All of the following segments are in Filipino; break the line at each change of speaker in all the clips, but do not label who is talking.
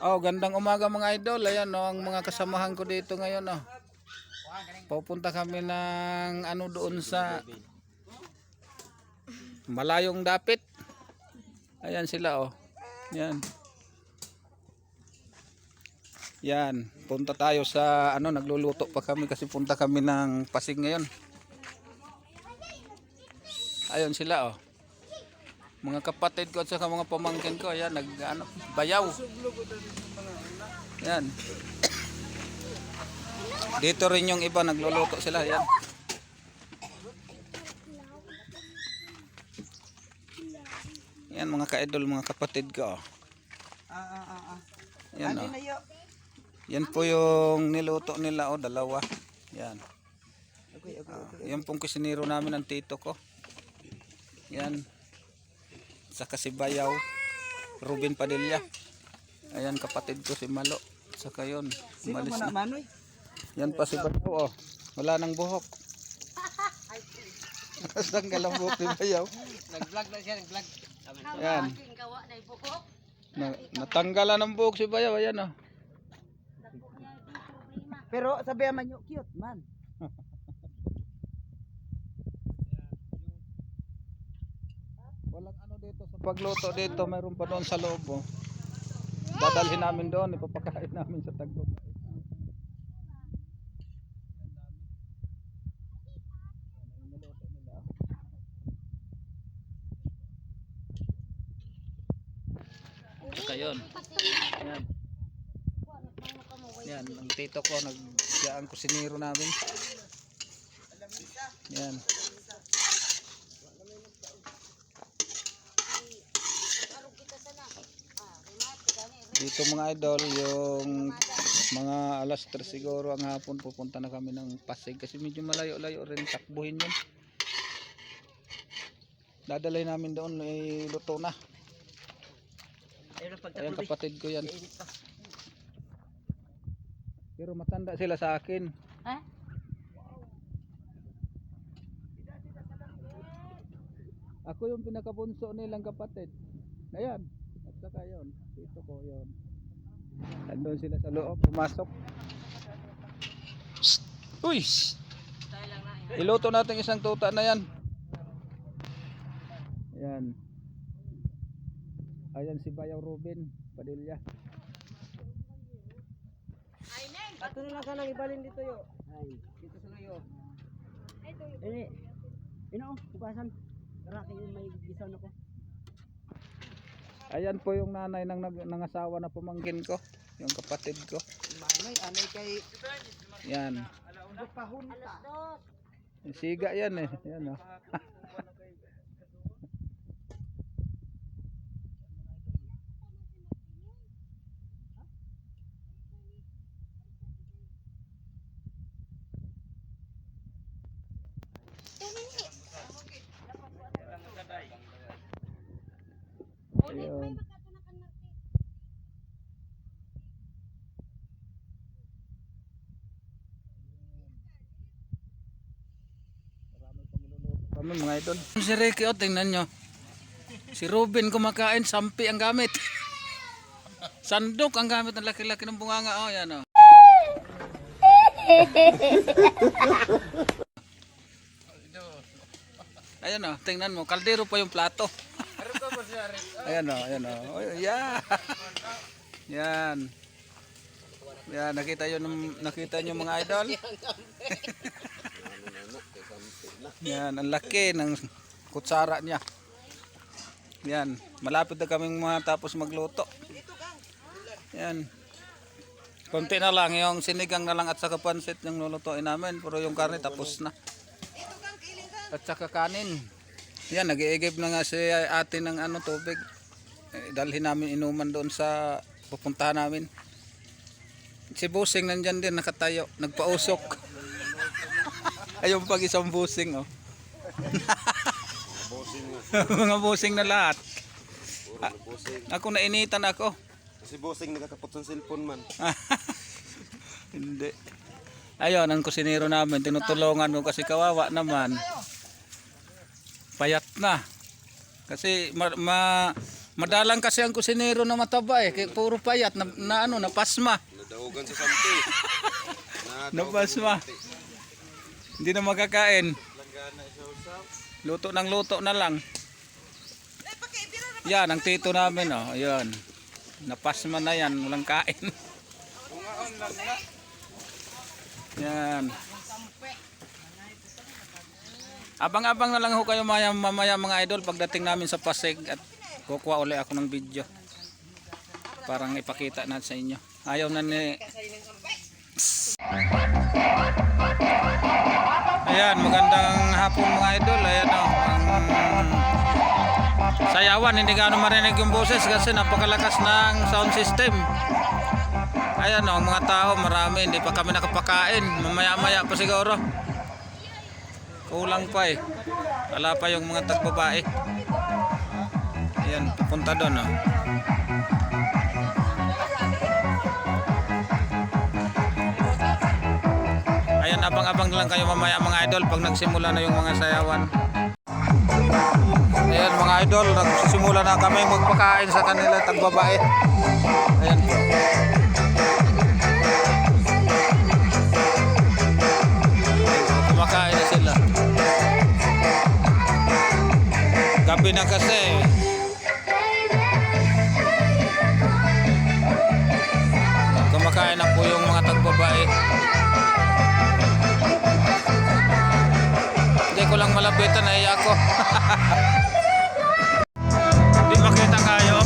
Oh, gandang umaga mga idol. Ayan no, ang mga kasamahan ko dito ngayon no. Pupunta kami ng ano doon sa malayong dapit. Ayan sila oh. Yan. Yan, punta tayo sa ano, nagluluto pa kami kasi punta kami ng Pasig ngayon. Ayun sila oh. Mga kapatid ko at saka mga pamangkin ko, ayan, ano, bayaw. Yan. Dito rin yung iba nagluluto sila, yan. Yan mga ka-idol, mga kapatid ko. Yan oh. Yan po yung niluto nila oh, dalawa. Yan. Yan pong kusinero namin ng tito ko. Yan. Saka si Bayaw, Ruben Padilla. Ayan kapatid ko si Malo. Saka yun, umalis na. Yan pa si Bayaw oh. Wala nang buhok. Tanggal ang buhok ni Bayaw.
Nag-vlog na siya, nag-vlog.
Yan. Natanggalan ng buhok si Bayaw, ayan oh.
Pero sabi man yung cute man.
Walang ano dito sa pagluto dito, mayroon pa doon sa loob oh. Dadalhin namin doon, ipapakain namin sa Tagbo. Saka yun. Yan. Yan, ang tito ko, ang kusinero namin. Yan. Dito mga idol, yung mga alas 3 siguro ang hapon pupunta na kami ng Pasig kasi medyo malayo-layo rin takbuhin yun. Dadalhin namin doon, luto na. Ayan kapatid ko yan. Pero matanda sila sa akin. Ako yung pinakabunso nilang kapatid. Ayan. At saka yun. Dito ko yun. Andun sila sa loob. Pumasok. Psst! Uy! Iluto natin isang tuta na yan. Ayan. Ayan si Bayaw Ruben Padilla.
Ato na lang kanang ibalin dito yo. Ay, dito sa layo. Ini. Ino, bukasan. Karaki yung may gisaw na ko.
Ayan po yung nanay ng nangasawa na pamangkin ko, yung kapatid ko.
Manay, anay kay
Yan.
pahunta.
Siga yan eh. Yan oh. Ayun. Kami mga idol. Si Ricky o, tingnan nyo. Si Ruben kumakain, sampi ang gamit. Sandok ang gamit ng laki-laki ng bunganga. Oh, yan o. Ayan o, tingnan mo. Kaldero pa yung plato. Ayan o, ayan o. Yeah. Yan. Yan, nakita nyo mga idol. Yan, ang laki ng kutsara niya. Yan, malapit na kaming matapos magluto. Yan. Konti na lang, yung sinigang na lang at saka pansit yung lulutuin namin. Pero yung karne tapos na. At saka kanin. Yan, nag-iigib na nga si ate ng ano, tubig. Dalhin namin inuman doon sa pupuntahan namin. Si Busing nandyan din, nakatayo, nagpausok. Ayun pag isang busing oh. Mga busing na lahat. Ako nainitan ako.
Si Bossing nakakapot sa cellphone man.
Hindi. Ayun, ang kusinero namin, tinutulungan ko kasi kawawa naman. Payat na. Kasi Madalang kasi ang kusinero na mataba eh. Kaya puro payat na ano, napasma.
Nadahugan sa samti.
Napasma. Hindi na makakain. Luto ng luto na lang. Yan, ang tito namin oh. Ayan. Napasma na yan. Walang kain. Yan. Abang-abang na lang ho kayo mamaya mga idol pagdating namin sa Pasig at kukuha uli ako ng video. Parang ipakita natin sa inyo. Ayaw na ni... Ayan, magandang hapon mga idol. Ayan o. Ang sayawan, hindi gaano marinig yung boses kasi napakalakas ng sound system. Ayan o, ang mga tao marami. Hindi pa kami nakapakain. Mamaya-maya pa siguro. Kulang pa eh. Wala pa yung mga tagbabae. Ayan, pupunta doon oh. Ayan, abang-abang lang kayo mamaya mga idol pag nagsimula na yung mga sayawan. Ayan mga idol, nagsimula na kami magpakain sa kanila tagbabae. Ayan. Kumakain na sila. Gabi na kasi. Kumakain na po yung mga tagbabae. Hindi ko lang malapitan, naiya ako. Hindi makita kayo.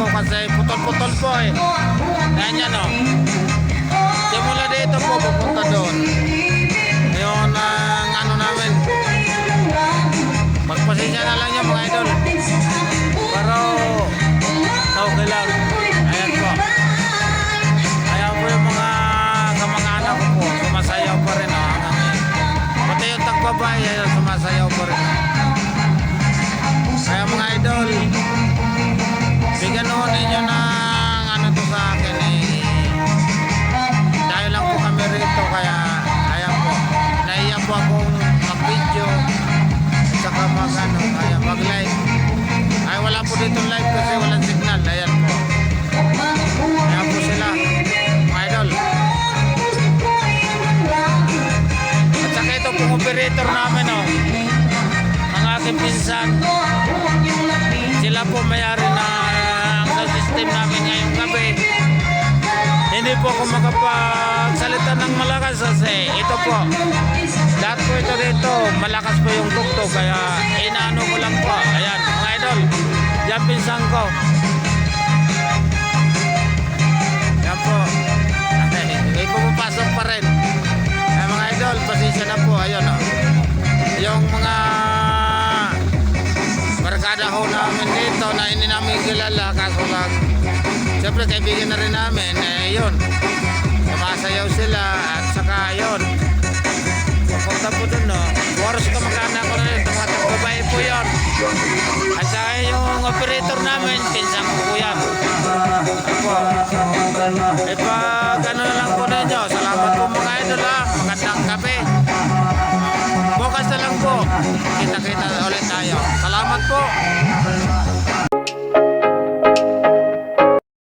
ko kasi putol-putol po eh. Ayan yan o. Simula dito po, pupunta doon. Yun ang ano namin. Magpasensya na lang yan mga idol. Pero okay lang. Ayan po. Ayan po yung mga kamag-anak ko po. Sumasayaw pa rin o. Pati yung tagbabay, ayan, sumasayaw pa rin. Kaya mga idol, bigyan ho ninyo ng ano to sa akin eh. Dahil lang po kami rito kaya ayan po. Naiya po akong mag-video saka mag-ano, kaya mag-live. Ay wala po dito live kasi walang signal. Ayan po. Ayan po sila mga idol. At saka ito pong operator namin oh. Ang aking pinsan. Sila po mayari na ang system namin ngayong gabi. Hindi po ako makapagsalita ng malakas kasi ito po. Lahat po ito dito, malakas po yung tugtog kaya inaano ko lang po. Ayan, mga idol. Yan pinsan ko. Yan po. May pumapasok pa rin. Ayan, mga idol, pasensya na po. Ayan o. Yung mga barkada ho namin dito na hindi namin kilala kaso lang siyempre kaibigan na rin namin eh yun sumasayaw sila at saka yun papunta po dun no oras ka magkaanak ko na rin tumatak babae po yun at saka yung operator namin pinsang ko po yan po